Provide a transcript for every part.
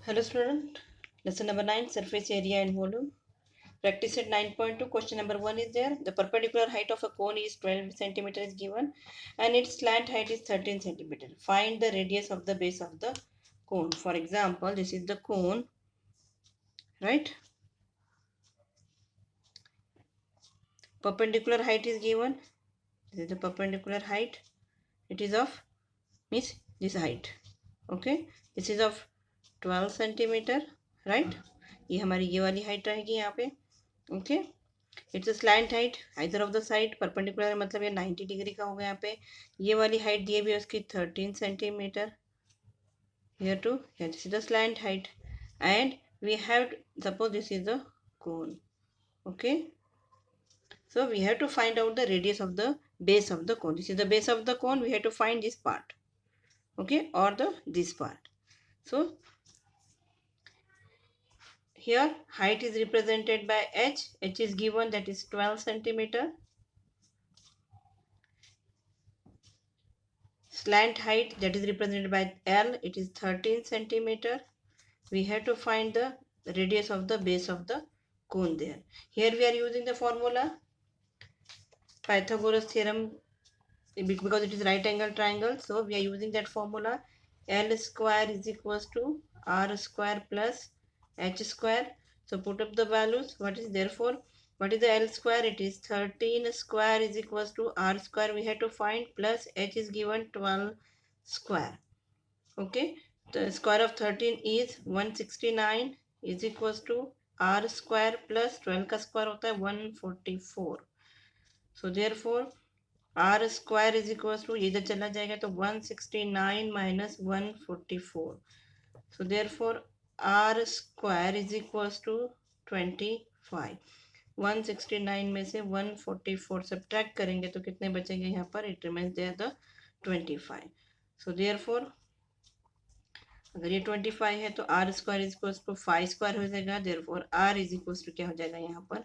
Hello student, lesson number 9, surface area and volume. Practice at 9.2. Question number 1 is there. The perpendicular height of a cone is 12 centimeter is given and its slant height is 13 centimeter. Find the radius of the base of the cone. For example, this is the cone, right? Perpendicular height is given. This is the perpendicular height. It is of, means this height. Okay, this is of 12 centimeter, right? ये हमारी ये वाली height रहेगी यहाँ पे. Okay, it's a slant height either of the side. Perpendicular मतलब ये 90 degree का होगा यहाँ पे. ये वाली हाइट दी हुई है उसकी 13 centimeter. Here to here this is the slant height and we have suppose this is the cone. Okay, so we have to find out the radius of the base of the cone. This is the base of the cone. We have to find this part, okay, or the this part. So here height is represented by h. H is given, that is 12 centimeter. Slant height, that is represented by L, it is 13 centimeter. We have to find the radius of the base of the cone there. Here we are using the formula Pythagoras theorem because it is right angle triangle. So we are using that formula. L square is equals to R square plus H square. So put up the values. What is therefore? What is the L square? It is 13 square is equals to R square we have to find, plus H is given 12 square. Okay. The square of 13 is 169 is equals to R square plus 12 का square होता है 144. So therefore R square is equals to, इधर चला जाएगा तो 169 minus 144. So therefore R square is equals to 25. 169 में से 144 subtract करेंगे तो कितने बचेंगे यहाँ पर? It remains there the 25. So therefore अगर ये 25 है तो R square is equals to 5 square हो जाएगा. Therefore R is equals to क्या हो जाएगा यहाँ पर?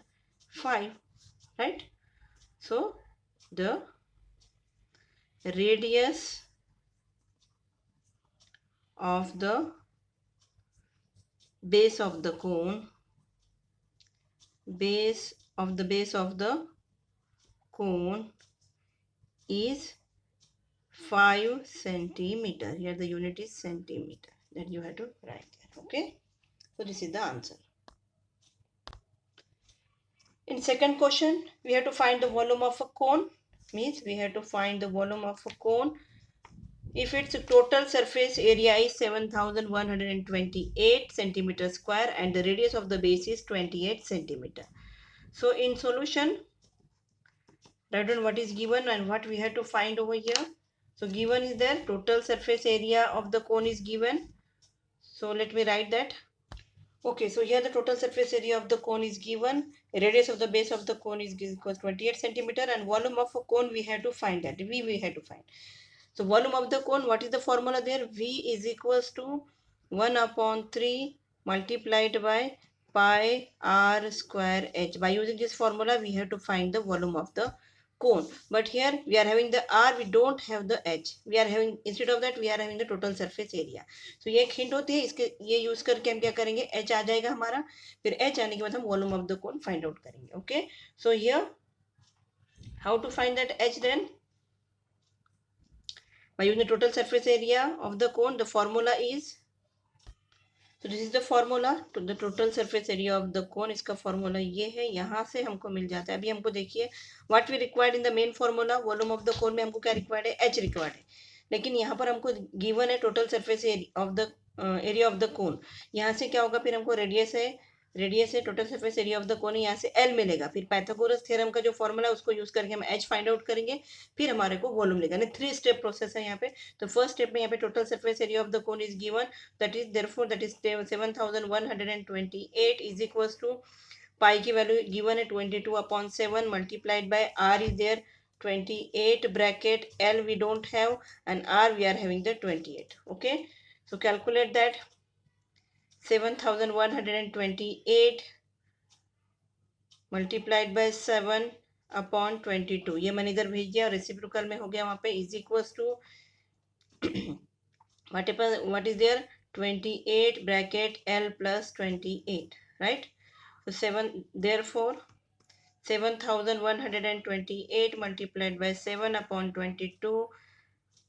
5, right? So the radius of the base of the cone, base of the cone is 5 centimeter. Here the unit is centimeter, that you have to write there. Okay, so this is the answer. In second question, we have to find the volume of a cone. Means we have to find the volume of a cone if its total surface area is 7128 centimeter square and the radius of the base is 28 centimeter. So in solution, write down what is given and what we have to find over here. So given is there, total surface area of the cone is given. So let me write that. Okay, so here the total surface area of the cone is given. Radius of the base of the cone is equals 28 centimeter and volume of a cone we have to find that. We have to find. So volume of the cone, what is the formula there? V is equals to 1 upon 3 multiplied by pi r square h. By using this formula, we have to find the volume of the cone. But here we are having the r, we don't have the h. We are having, instead of that, we are having the total surface area. So ये एक hint होती है, इसके ये use करके हम क्या करेंगे? h आ जाएगा हमारा. फिर h आने के बाद हम volume of the cone find out करेंगे. Okay. So here, how to find that h then? By using the total surface area of the cone, the formula is, so this is the formula to the total surface area of the cone. इसका formula ये है, यहाँ से हमको मिल जाता है. अभी हमको देखिए what we required in the main formula, volume of the cone में हमको क्या required है? h required है. लेकिन यहाँ पर हमको given है total surface area of the area of the cone. यहाँ से क्या होगा? फिर हमको radius है total surface area of the कोन, यहाँ से L मिलेगा. फिर पाइथागोरस थ्योरम का जो फॉर्मूला है उसको यूज करके हम H फाइंड आउट करेंगे. फिर हमारे को वॉल्यूम लेगा. 3 स्टेप प्रोसेस है यहाँ पे. तो फर्स्ट स्टेप में यहाँ पे total surface area of the cone is given, that is therefore that is 7128 is equals to pi की वैल्यू गिवन है 22/7 multiplied by r is there 28 bracket L we don't have and r we are having the 28. Okay, so calculate that. 7128 multiplied by 7/22. ये मैंने इधर भेज दिया, reciprocal में हो गया वहाँ पे. Is equals to what is there? 28 bracket L plus 28, right? So 7, therefore 7128 multiplied by 7 upon 22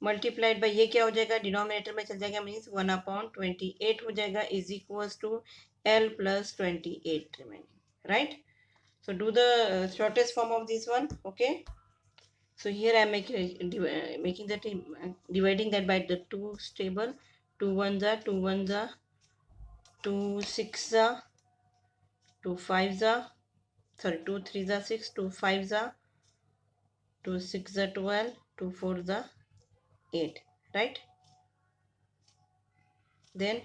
multiplied by ये क्या हो जाएगा, डिनोमिनेटर में चल जाएगा, मीन्स 1/28 हो जाएगा, is equals to L plus 28 remaining, right? So do the shortest form of this one, okay? So here I am making that dividing that by the 2's table. 2 ones are 2 ones are 2 6s are 2 5s are, sorry, 2 3s are 6, 2 5s are 2 6s are 12, 2 4s are 8, right? Then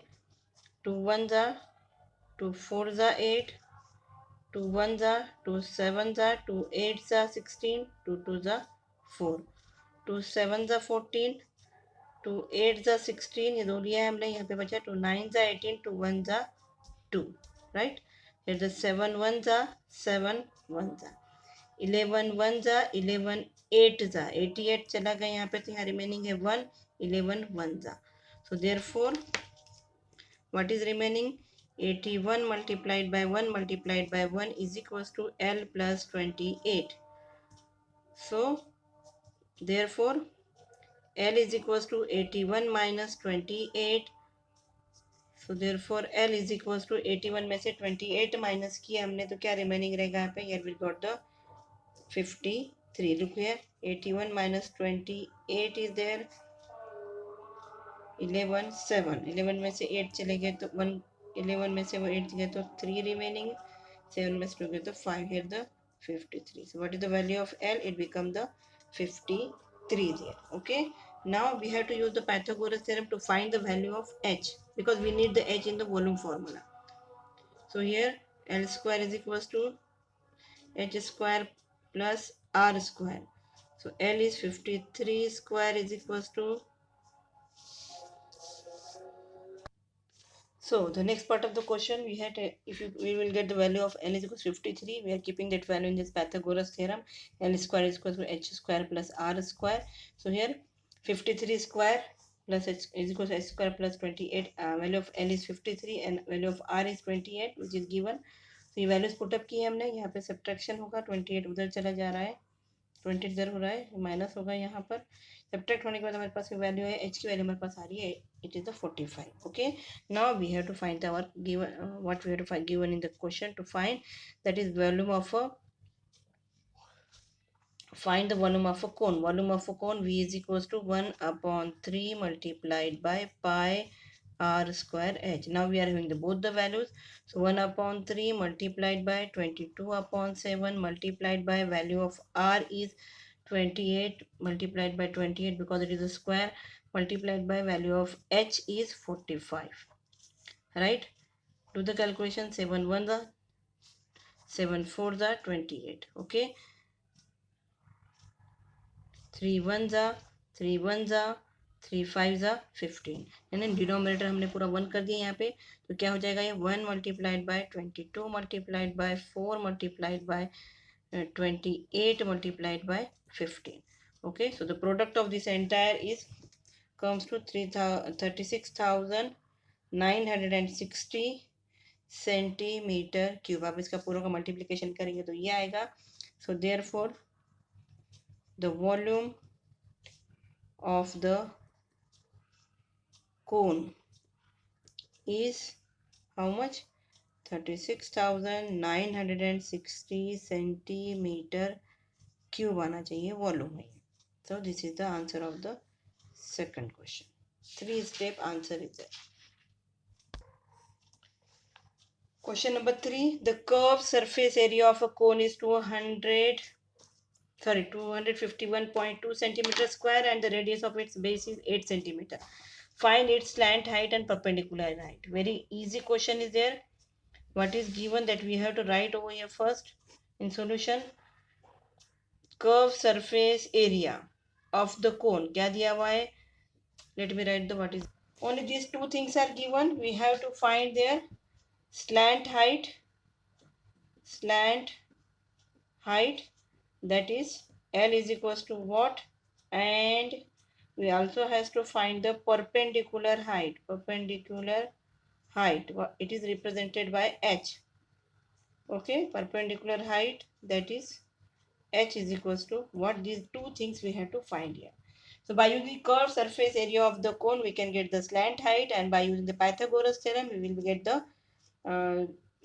2 1s are 2 4s are 8, 2 1s are 2 7s are 2 8s are 16, 2 2s are 4, 2 7s are 14, 2 8s are 16, ये दो लिया है हमने, यहाँ पे बचा 2 9s are 18, 2 1s are 2, right? Here the 7 1s are 7 1s are 11 1s are 11 8s are 88 चला गया यहाँ पे, तो यहाँ रिमेनिंग है 1, 11 1s are. So therefore what is remaining? 81 multiplied by 1 multiplied by 1 is equals to L plus 28. So therefore L is equals to 81 minus 28. So therefore L is equals to 81 में से 28 minus किया हमने, तो क्या remaining रहेगा यहाँ पे? Here we got the 53. Look here, 81 minus 28 is there 11 7. 11 में से 8 चले गए तो 1, 11 में से वो 8 गए तो 3 remaining, 7 में से 2 गए तो 5, here the 53. So what is the value of L? It become the 53 there. Okay, now we have to use the Pythagoras theorem to find the value of H, because we need the H in the volume formula. So here L square is equals to H square plus R square. So L is 53 square is equals to. So the next part of the question, we had we will get the value of L is equals to 53. We are keeping that value in this Pythagoras theorem. L square is equals to H square plus R square. So here 53 square plus H is equals to H square plus 28. Value of L is 53 and value of R is 28, which is given. So ये values put up की है हमने, यहाँ पे subtraction होगा, 28 उधर चला जा रहा है, 20 इधर हो रहा है, माइनस होगा यहाँ पर, सब्ट्रैक्ट होने के बाद हमारे पास वैल्यू है, एच की वैल्यू हमारे पास आ रही है, it is the 45. Okay, now we have to find our given what we have to find given in the question to find that is volume of a find the volume of a cone. Volume of a cone V is equals to 1/3 multiplied by pi r square h. Now we are having both the values. So 1/3 multiplied by 22/7 multiplied by value of r is 28 multiplied by 28 because it is a square multiplied by value of h is 45. Right? Do the calculation. 7 1s are 7 4s are 28. Okay. 3 1s are 3 1s are 3 5s are 15. यानी denominator हमने पूरा 1 कर दिया यहाँ पे, तो क्या हो जाएगा ये 1 multiplied by 22 multiplied by 4 multiplied by 28 multiplied by 15. Okay, so the product of this entire is comes to 36,960 centimetre cube. आप इसका पूरा का मल्टीप्लिकेशन करेंगे तो ये आएगा. So therefore the volume of the cone is how much? 36,960 centimetre cube आना चाहिए वॉल्यूम में. So this is the answer of the second question. 3-step answer is there. Question number 3. The curved surface area of a cone is 251.2 centimeter square and the radius of its base is 8 centimeter. Find its slant height and perpendicular height. Very easy question is there. What is given that we have to write over here first in solution. Curved surface area of the cone. क्या दिया हुआ है? Let me write the what is. Only these two things are given. We have to find their slant height. That is L is equals to what and we also has to find the perpendicular height. It is represented by h. Okay, perpendicular height, that is h is equals to what? These two things we have to find here. So by using curved surface area of the cone, we can get the slant height, and by using the Pythagoras theorem, we will get the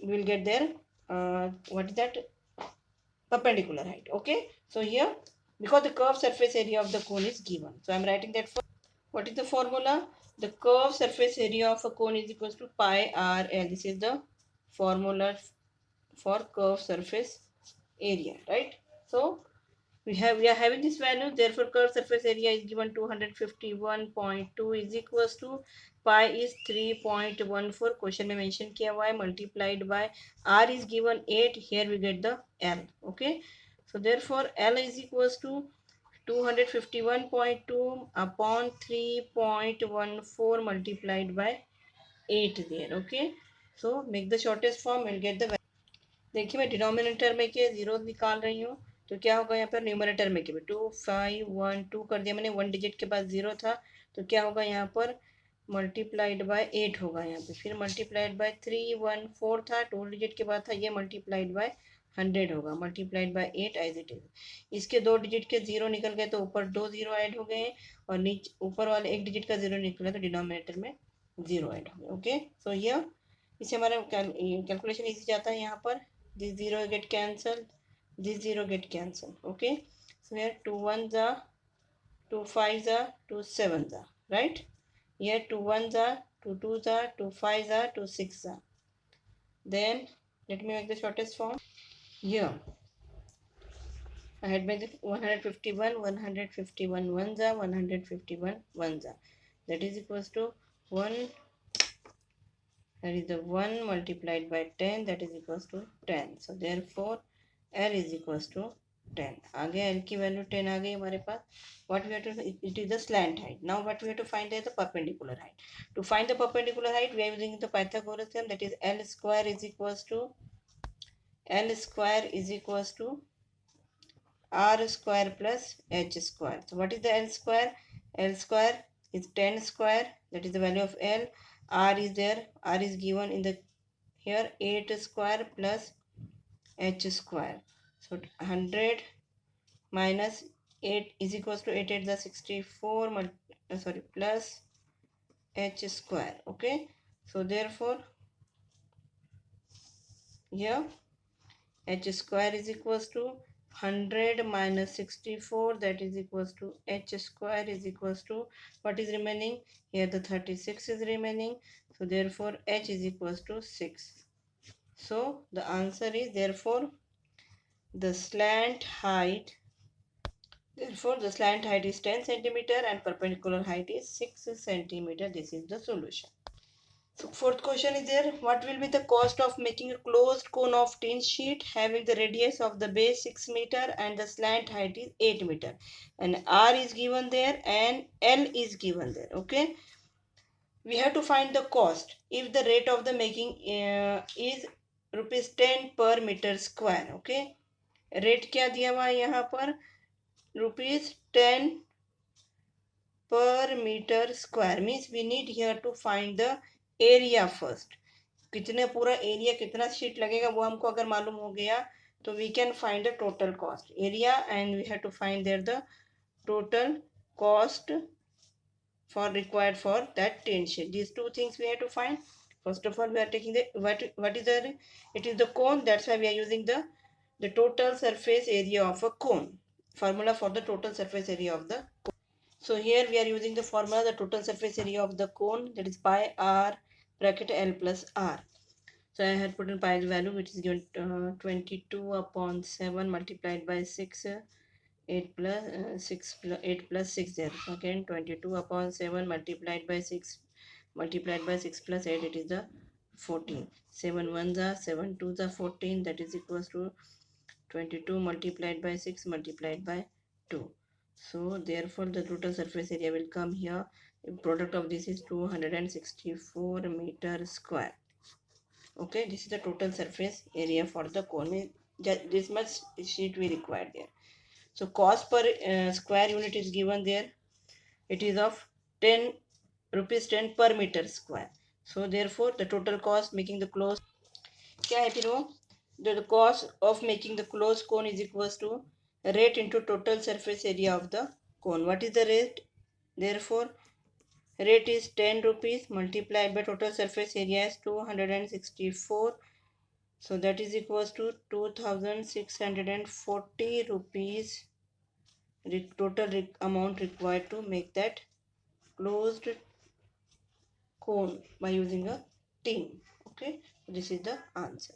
we will get their what is that? Perpendicular height. Okay, so here, because the curved surface area of the cone is given, so I'm writing that for what is the formula? The curved surface area of a cone is equals to pi r l. This is the formula for curved surface area, right? So we are having this value, therefore curved surface area is given 251.2 is equals to pi is 3.14. Question में mention किया हुआ है, multiplied by r is given 8. Here we get the l. Okay, so therefore l is equals to 251.2 upon 3.14 multiplied by 8 there. Okay, so make the shortest form and get the value. देखिए मैं denominator में के zero निकाल रही हूँ, तो क्या होगा यहाँ पर न्यूमरेटर में के 2512 कर दिया मैंने, 1 डिजिट के बाद 0 था, तो क्या होगा यहाँ पर मल्टीप्लाइड बाय 8 होगा यहाँ पे, फिर मल्टीप्लाइड बाय 314 था, 2 डिजिट के बाद था, ये मल्टीप्लाइड बाय 100 होगा, multiplied by 8 as it is. इसके 2 डिजिट के 0 निकल गए तो ऊपर 2 0 ऐड हो गए, और नीचे ऊपर वाले 1 डिजिट का 0 निकला तो डिनोमिनेटर में 0 ऐड हो गए। ओके, सो ये इससे हमारा कैलकुलेशन इजी जाता है। यहाँ पर this 0 get cancelled, this 0 get cancelled. Okay, so here 2 1s are 2 5s are 2 7s are, right? Here 2 1s are 2 2s are 2 5s are 2 6s are. Then let me make the shortest form. Here I had made the 151 ones are 151 ones are, that is equals to 1, that is the 1 multiplied by 10, that is equals to 10. So therefore L is equals to 10. आ गया L की value 10 आ गई हमारे पास. What we have to, it is the slant height. Now what we have to find is the perpendicular height. To find the perpendicular height, we are using the Pythagoras theorem, that is L square is equals to R square plus H square. So what is the L square? L square is 10 square, that is the value of L. R is there, R is given in the here 8 square plus H square. So 100 minus 8 is equals to 8 8 the 64 plus H square. Okay, so therefore here H square is equals to 100 minus 64, that is equals to H square is equals to what is remaining here, the 36 is remaining, so therefore H is equals to 6. So the answer is therefore the slant height is 10 centimeter and perpendicular height is 6 centimeter. This is the solution. So fourth question is there, what will be the cost of making a closed cone of tin sheet having the radius of the base 6 meter and the slant height is 8 meter, and R is given there and L is given there. Okay, we have to find the cost if the rate of the making is rupees 10 per meter square. Okay, rate क्या दिया हुआ है यहाँ पर, rupees 10 per meter square, means we need here to find the area first. कितने पूरा area कितना sheet लगेगा वो हमको अगर मालूम हो गया तो we can find the total cost area, and we have to find there the total cost for required for that tin sheet. These two things we have to find. First of all, we are taking the what is the, it is the cone, that's why we are using the total surface area of a cone, formula for the total surface area of the cone. So here we are using the formula, the total surface area of the cone, that is pi r bracket L plus r. So I had put in pi's value, which is given 22 upon 7 multiplied by 6, 8 plus 6 there. So again 22 upon 7 multiplied by 6 plus 8, it is the 14. 7 ones are 7 twos are 14, that is equals to 22 multiplied by 6 multiplied by 2. So therefore the total surface area will come here. The product of this is 264 meter square. Okay, this is the total surface area for the cone. This much sheet we require there. So cost per square unit is given there. it is of 10 rupees 10 per meter square. So therefore the total cost making the closed क्या है फिर वो the cost of making the closed cone is equals to rate into total surface area of the cone. What is the rate? Therefore rate is 10 rupees multiplied by total surface area is 264. So that is equals to 2640 rupees total amount required to make that closed cone by using a team. Okay, this is the answer.